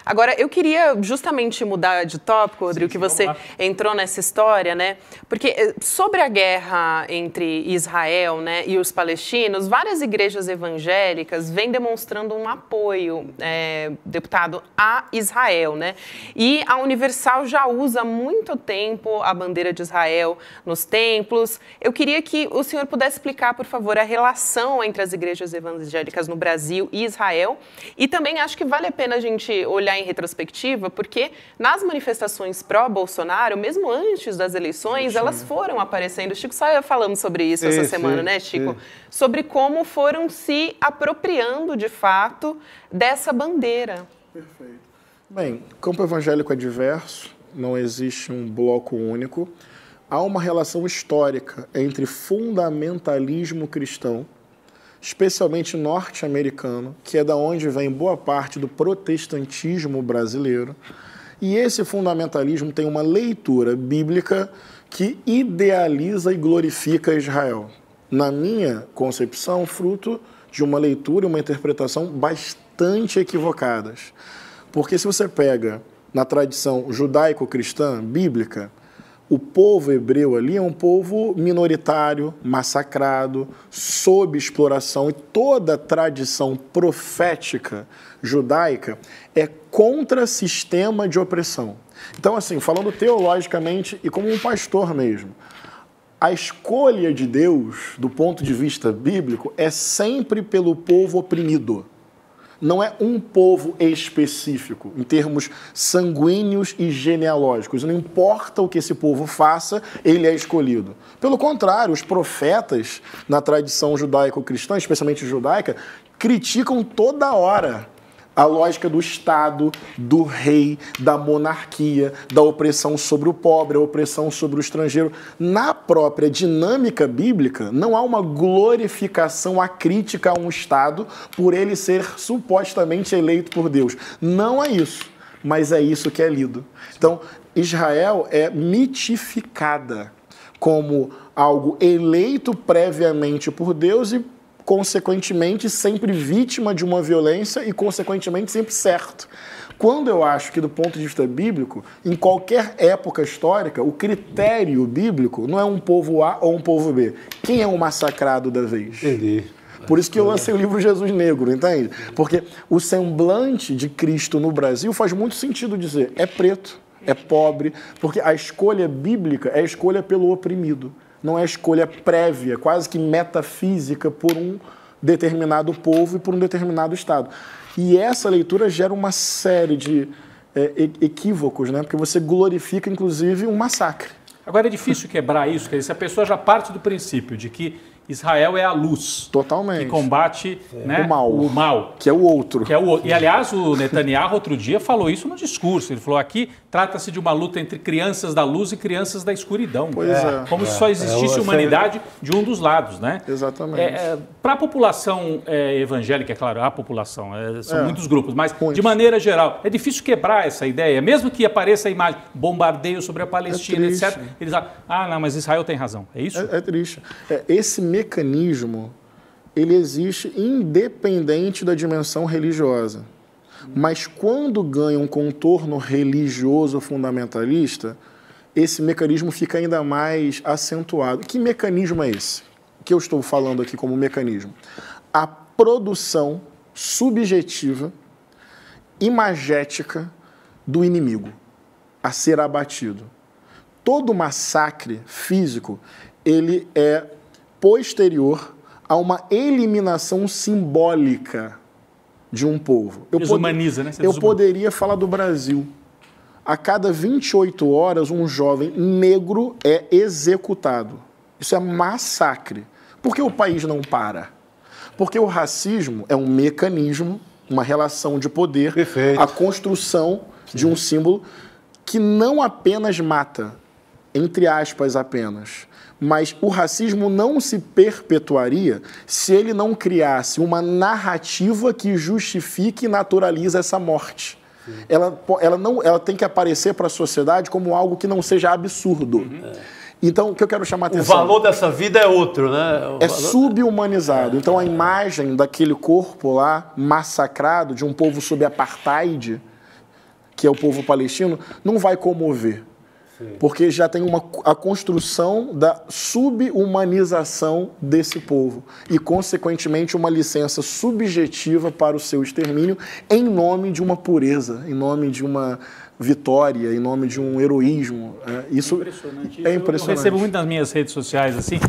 Agora, eu queria justamente mudar de tópico, Rodrigo, que você entrou nessa história, né? Porque sobre a guerra entre Israel, né, e os palestinos, várias igrejas evangélicas vêm demonstrando um apoio, deputado, a Israel, né? E a Universal já usa há muito tempo a bandeira de Israel nos templos. Eu queria que o senhor pudesse explicar, por favor, a relação entre as igrejas evangélicas no Brasil e Israel. E também acho que vale a pena a gente olhar em retrospectiva, porque nas manifestações pró-Bolsonaro, mesmo antes das eleições, elas foram aparecendo. Chico só falamos sobre isso essa semana, né, Chico? Sobre como foram se apropriando, de fato, dessa bandeira. Perfeito. Bem, o campo evangélico é diverso, não existe um bloco único. Há uma relação histórica entre fundamentalismo cristão, especialmente norte-americano, que é da onde vem boa parte do protestantismo brasileiro. E esse fundamentalismo tem uma leitura bíblica que idealiza e glorifica Israel. Na minha concepção, fruto de uma leitura e uma interpretação bastante equivocadas. Porque se você pega na tradição judaico-cristã bíblica, o povo hebreu ali é um povo minoritário, massacrado, sob exploração, e toda a tradição profética judaica é contra sistema de opressão. Então, assim, falando teologicamente e como um pastor mesmo, a escolha de Deus, do ponto de vista bíblico, é sempre pelo povo oprimido. Não é um povo específico, em termos sanguíneos e genealógicos. Não importa o que esse povo faça, ele é escolhido. Pelo contrário, os profetas, na tradição judaico-cristã, especialmente judaica, criticam toda hora a lógica do Estado, do rei, da monarquia, da opressão sobre o pobre, a opressão sobre o estrangeiro. Na própria dinâmica bíblica, não há uma glorificação, a crítica a um Estado por ele ser supostamente eleito por Deus. Não é isso, mas é isso que é lido. Então, Israel é mitificada como algo eleito previamente por Deus e consequentemente, sempre vítima de uma violência e, consequentemente, sempre certo. Quando eu acho que, do ponto de vista bíblico, em qualquer época histórica, o critério bíblico não é um povo A ou um povo B. Quem é o massacrado da vez? Entendi. Por isso que eu lancei o livro Jesus Negro, entende? Porque o semblante de Cristo no Brasil faz muito sentido dizer, é preto, é pobre, porque a escolha bíblica é a escolha pelo oprimido. Não é escolha prévia, quase que metafísica, por um determinado povo e por um determinado Estado. E essa leitura gera uma série de equívocos, né? Porque você glorifica, inclusive, um massacre. Agora, é difícil quebrar isso, quer dizer, se a pessoa já parte do princípio de que Israel é a luz. Totalmente. Que combate, né, o mal. Que é o outro. Que é o outro. E, aliás, o Netanyahu, outro dia, falou isso no discurso. Ele falou, aqui trata-se de uma luta entre crianças da luz e crianças da escuridão. Pois é. Como se só existisse humanidade de um dos lados, né? Exatamente. Para a população evangélica, é claro, a população, são muitos grupos, mas, de maneira geral, é difícil quebrar essa ideia. Mesmo que apareça a imagem, bombardeio sobre a Palestina, etc. Eles falam, não, mas Israel tem razão. É isso? É triste. Esse mecanismo, ele existe independente da dimensão religiosa. Mas quando ganha um contorno religioso fundamentalista, esse mecanismo fica ainda mais acentuado. Que mecanismo é esse? Que eu estou falando aqui como mecanismo? A produção subjetiva, imagética do inimigo a ser abatido. Todo massacre físico, ele é posterior a uma eliminação simbólica de um povo. Desumaniza, né? Eu poderia falar do Brasil. A cada 28 horas, um jovem negro é executado. Isso é massacre. Por que o país não para? Porque o racismo é um mecanismo, uma relação de poder, a construção de um símbolo que não apenas mata, entre aspas apenas, mas o racismo não se perpetuaria se ele não criasse uma narrativa que justifique e naturalize essa morte. Ela tem que aparecer para a sociedade como algo que não seja absurdo. Então, o que eu quero chamar a atenção... O valor dessa vida é outro, né? É subhumanizado. Então, a imagem daquele corpo lá, massacrado, de um povo sob apartheid, que é o povo palestino, não vai comover. Porque já tem a construção da subhumanização desse povo e, consequentemente, uma licença subjetiva para o seu extermínio em nome de uma pureza, em nome de uma vitória, em nome de um heroísmo. Isso é impressionante. Eu recebo muito nas minhas redes sociais, assim,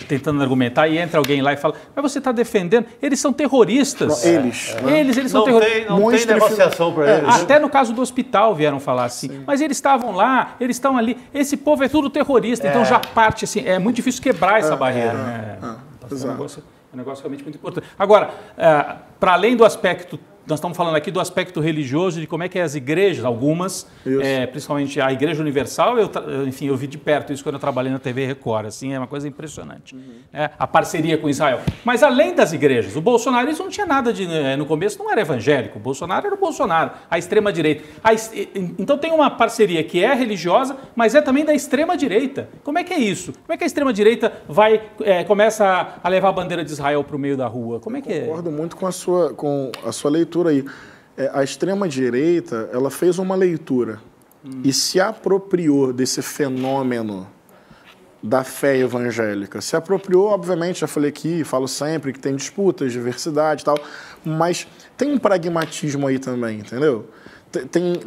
tentando argumentar, e entra alguém lá e fala, mas você está defendendo? Eles são terroristas. Eles são terroristas. Não tem negociação para eles. Até no caso do hospital vieram falar assim. Sim. Mas eles estavam lá, eles estão ali. Esse povo é tudo terrorista. Então já parte assim. É muito difícil quebrar essa barreira. É um negócio realmente muito importante. Agora, para além do aspecto, nós estamos falando aqui do aspecto religioso, de como é que as igrejas, algumas, principalmente a Igreja Universal, enfim, eu vi de perto isso quando eu trabalhei na TV Record, assim, é uma coisa impressionante. A parceria com Israel. Mas além das igrejas, o bolsonarismo não tinha nada de... No começo não era evangélico, o Bolsonaro era o Bolsonaro, a extrema-direita. Então tem uma parceria que é religiosa, mas é também da extrema-direita. Como é que é isso? Como é que a extrema-direita começa a levar a bandeira de Israel para o meio da rua? Como é que é? Concordo muito com a sua leitura aí. A extrema-direita, ela fez uma leitura e se apropriou desse fenômeno da fé evangélica. Se apropriou, obviamente, já falei aqui, falo sempre que tem disputas, diversidade e tal, mas tem um pragmatismo aí também, entendeu?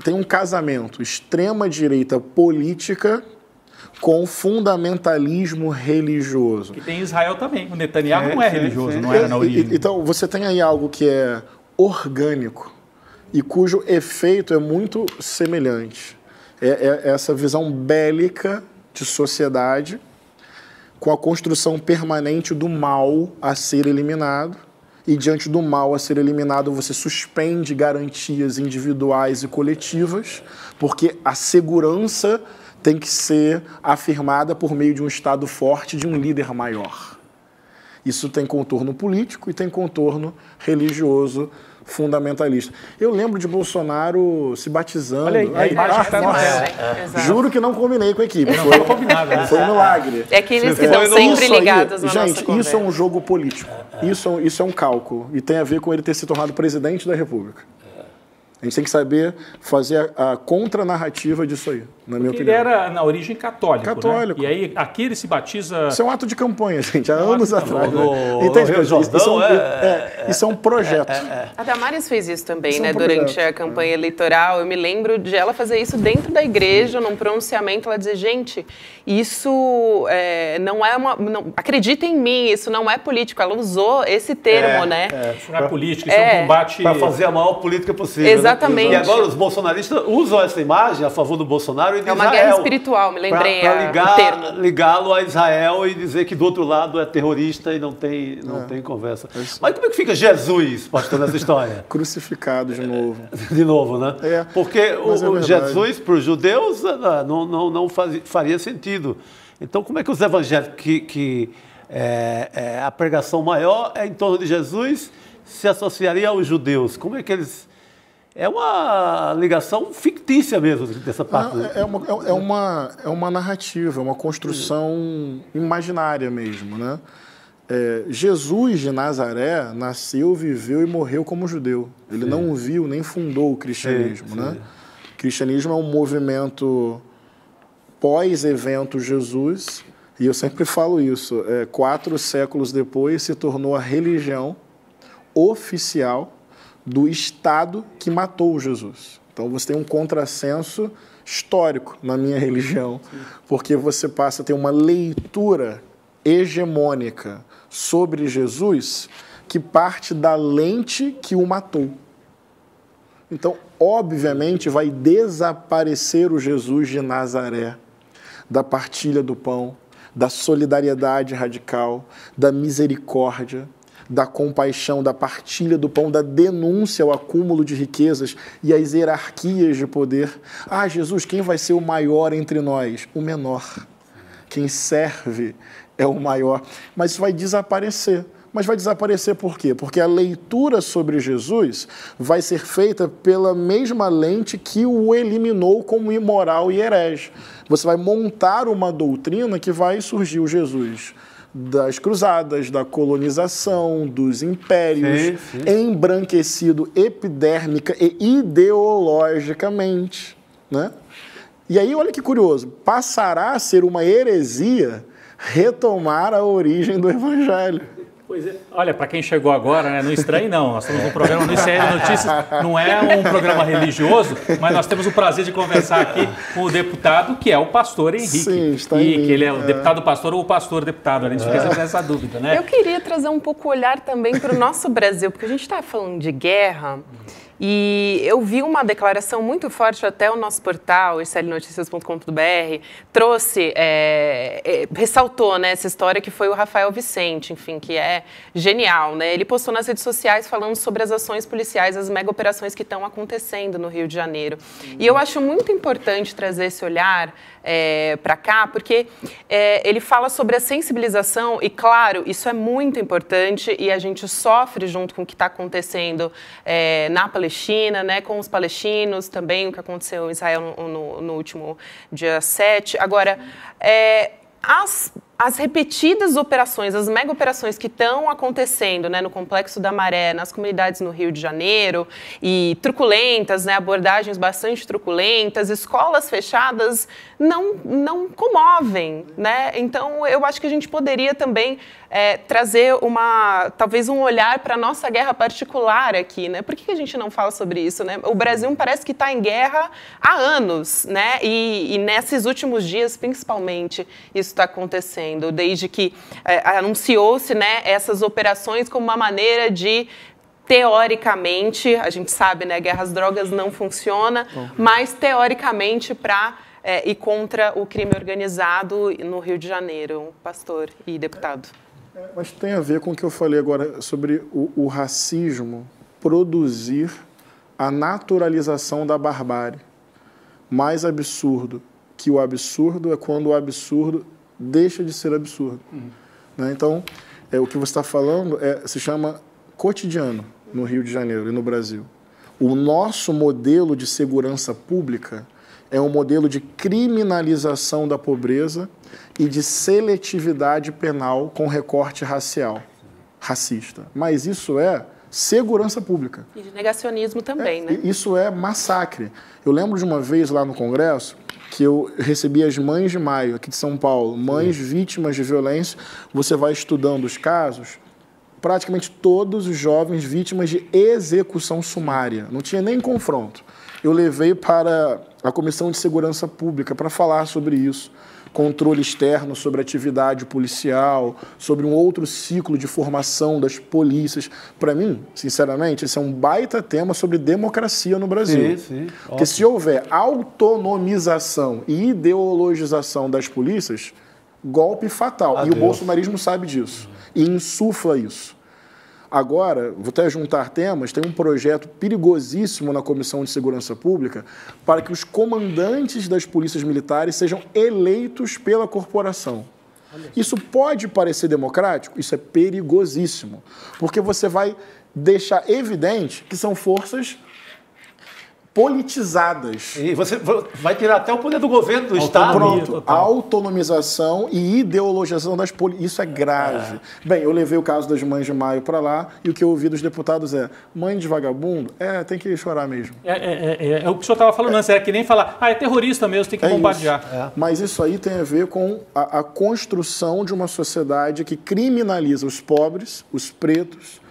Tem um casamento extrema-direita política com fundamentalismo religioso. Que tem Israel também. O Netanyahu não é religioso, não era na origem. Então, você tem aí algo que é orgânico e cujo efeito é muito semelhante. É essa visão bélica de sociedade com a construção permanente do mal a ser eliminado, e diante do mal a ser eliminado você suspende garantias individuais e coletivas, porque a segurança tem que ser afirmada por meio de um Estado forte, de um líder maior. Isso tem contorno político e tem contorno religioso fundamentalista. Eu lembro de Bolsonaro se batizando. Olha aí, juro que não combinei com a equipe. Foi combinado, né? Foi um milagre. É aqueles que estão sempre ligados na nossa conversa. Isso é um jogo político. Isso é um cálculo. E tem a ver com ele ter se tornado presidente da República. A gente tem que saber fazer a contranarrativa disso aí, na minha opinião. Ele era, na origem, católico. Católico. Né? E aí, aqui ele se batiza... Isso é um ato de campanha, gente, há anos atrás. Entende? Isso é um projeto. A Damares fez isso também, né? Durante a campanha eleitoral. Eu me lembro de ela fazer isso dentro da igreja, num pronunciamento. Ela dizer, gente, isso não é uma... Não, acredita em mim, isso não é político. Ela usou esse termo, né? Isso não é político, isso é um combate... Para fazer a maior política possível. Exatamente. Né? E agora os bolsonaristas usam essa imagem a favor do Bolsonaro e de Israel. É uma guerra espiritual, me lembrei para ligá-lo a Israel e dizer que do outro lado é terrorista e não tem conversa. Mas como é que fica Jesus, pastor, nessa história? Crucificado de novo. De novo, né? Porque o Jesus, para os judeus, não faria sentido. Então, como é que os evangélicos, a pregação maior é em torno de Jesus, se associaria aos judeus? Como é que eles... É uma ligação fictícia mesmo dessa parte. É uma narrativa, é uma construção imaginária mesmo, né? Jesus de Nazaré nasceu, viveu e morreu como judeu. Ele não viu nem fundou o cristianismo, né? O cristianismo é um movimento pós-evento Jesus, e eu sempre falo isso, 4 séculos depois se tornou a religião oficial do Estado que matou Jesus. Então você tem um contrassenso histórico na minha religião, porque você passa a ter uma leitura hegemônica sobre Jesus que parte da lente que o matou. Então, obviamente, vai desaparecer o Jesus de Nazaré, da partilha do pão, da solidariedade radical, da misericórdia, da compaixão, da partilha do pão, da denúncia ao acúmulo de riquezas e às hierarquias de poder. Ah, Jesus, quem vai ser o maior entre nós? O menor. Quem serve é o maior. Mas isso vai desaparecer. Mas vai desaparecer por quê? Porque a leitura sobre Jesus vai ser feita pela mesma lente que o eliminou como imoral e herege. Você vai montar uma doutrina que vai surgir o Jesus das cruzadas, da colonização, dos impérios, embranquecido epidérmica e ideologicamente, né? E aí, olha que curioso, passará a ser uma heresia retomar a origem do Evangelho. Pois é. Olha, para quem chegou agora, né, não estranhe não, nós estamos num programa no ICL Notícias, não é um programa religioso, mas nós temos o prazer de conversar aqui com o deputado, que é o pastor Henrique. Sim, está e que ele é o deputado pastor ou o pastor deputado, a gente fica sempre nessa dúvida, né? Eu queria trazer um pouco o olhar também para o nosso Brasil, porque a gente está falando de guerra. E eu vi uma declaração muito forte, até o nosso portal, iclnoticias.com.br, trouxe, ressaltou, né, essa história que foi o Rafael Vicente, enfim, que é genial, né? Ele postou nas redes sociais falando sobre as ações policiais, as mega operações que estão acontecendo no Rio de Janeiro. E eu acho muito importante trazer esse olhar para cá, porque ele fala sobre a sensibilização, e claro, isso é muito importante, e a gente sofre junto com o que está acontecendo na Palestina, né, com os palestinos também, o que aconteceu em Israel no último dia 7. Agora, as repetidas operações, as mega operações que estão acontecendo, né, no Complexo da Maré, nas comunidades no Rio de Janeiro, e truculentas, né, abordagens bastante truculentas, escolas fechadas, não comovem, né? Então, eu acho que a gente poderia também trazer talvez um olhar para a nossa guerra particular aqui, né? Por que a gente não fala sobre isso, né? O Brasil parece que está em guerra há anos, né? E nesses últimos dias, principalmente, isso está acontecendo, desde que anunciou-se, né, essas operações como uma maneira de, teoricamente, a gente sabe, né, guerra às drogas não funciona, mas teoricamente para ir contra o crime organizado no Rio de Janeiro, pastor e deputado. Mas tem a ver com o que eu falei agora sobre o racismo produzir a naturalização da barbárie. Mais absurdo que o absurdo é quando o absurdo deixa de ser absurdo. Né? Então, o que você está falando se chama cotidiano no Rio de Janeiro e no Brasil. O nosso modelo de segurança pública é um modelo de criminalização da pobreza e de seletividade penal com recorte racista. Mas isso é segurança pública. E de negacionismo também, né? Isso é massacre. Eu lembro de uma vez lá no Congresso que eu recebi as Mães de Maio, aqui de São Paulo, mães vítimas de violência. Você vai estudando os casos, praticamente todos os jovens vítimas de execução sumária. Não tinha nem confronto. Eu levei para a Comissão de Segurança Pública para falar sobre isso. Controle externo sobre atividade policial, sobre um outro ciclo de formação das polícias. Para mim, sinceramente, esse é um baita tema sobre democracia no Brasil. Sim. Porque se houver autonomização e ideologização das polícias, golpe fatal. E o bolsonarismo sabe disso e insufla isso. Agora, vou até juntar temas, tem um projeto perigosíssimo na Comissão de Segurança Pública para que os comandantes das polícias militares sejam eleitos pela corporação. Isso pode parecer democrático? Isso é perigosíssimo, porque você vai deixar evidente que são forças politizadas. E você vai tirar até o poder do governo, do Estado. Pronto, autonomização e ideologização das polícias. Isso é grave. Bem, eu levei o caso das Mães de Maio para lá e o que eu ouvi dos deputados é: mãe de vagabundo, tem que chorar mesmo. É o que o senhor estava falando antes, era que nem falar, é terrorista mesmo, tem que bombardear. Mas isso aí tem a ver com a construção de uma sociedade que criminaliza os pobres, os pretos,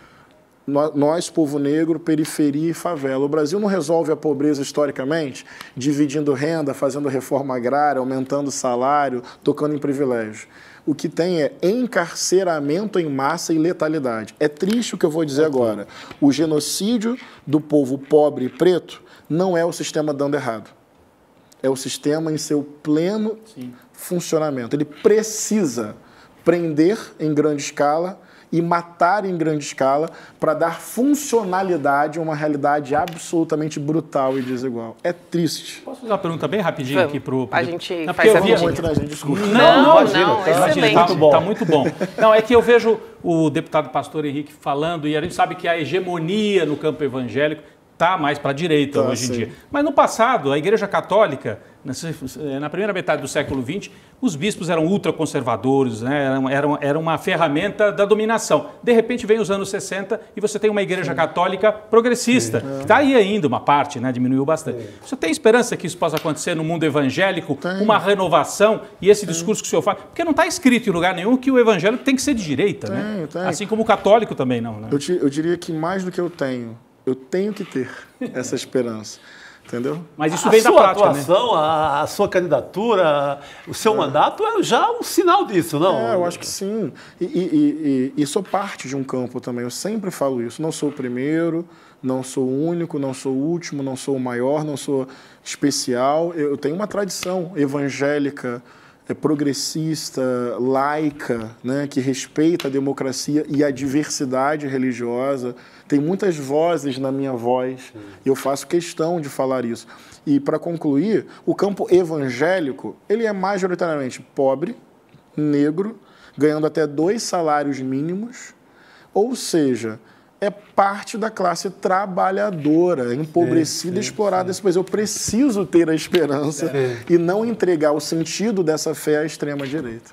nós, povo negro, periferia e favela. O Brasil não resolve a pobreza historicamente dividindo renda, fazendo reforma agrária, aumentando o salário, tocando em privilégio. O que tem é encarceramento em massa e letalidade. É triste o que eu vou dizer agora. O genocídio do povo pobre e preto não é o sistema dando errado. É o sistema em seu pleno funcionamento. Ele precisa prender em grande escala e matar em grande escala para dar funcionalidade a uma realidade absolutamente brutal e desigual. É triste. Posso fazer uma pergunta bem rapidinho aqui para o... A gente faz a desculpa. Não, excelente. Está muito bom. Não, é que eu vejo o deputado pastor Henrique falando, e a gente sabe que a hegemonia no campo evangélico está mais para a direita hoje em dia. Mas no passado, a Igreja Católica, na primeira metade do século XX, os bispos eram ultraconservadores, né? Era uma ferramenta da dominação. De repente vem os anos 60 e você tem uma Igreja Católica progressista. Está aí ainda uma parte, né? Diminuiu bastante. Você tem esperança que isso possa acontecer no mundo evangélico, uma renovação e esse discurso que o senhor faz? Porque não está escrito em lugar nenhum que o evangélico tem que ser de direita, né? Assim como o católico também não. Né? Eu diria que mais do que eu tenho que ter essa esperança. Entendeu? Mas isso vem da prática, né? A sua atuação, a sua candidatura, o seu mandato é já um sinal disso, não? Eu acho que sim. E sou parte de um campo também. Eu sempre falo isso. Não sou o primeiro, não sou o único, não sou o último, não sou o maior, não sou especial. Eu tenho uma tradição evangélica, progressista, laica, né, que respeita a democracia e a diversidade religiosa. Tem muitas vozes na minha voz e eu faço questão de falar isso. E, para concluir, o campo evangélico, ele é majoritariamente pobre, negro, ganhando até 2 salários mínimos, ou seja, é parte da classe trabalhadora, empobrecida, explorada desse país. Eu preciso ter a esperança e não entregar o sentido dessa fé à extrema-direita.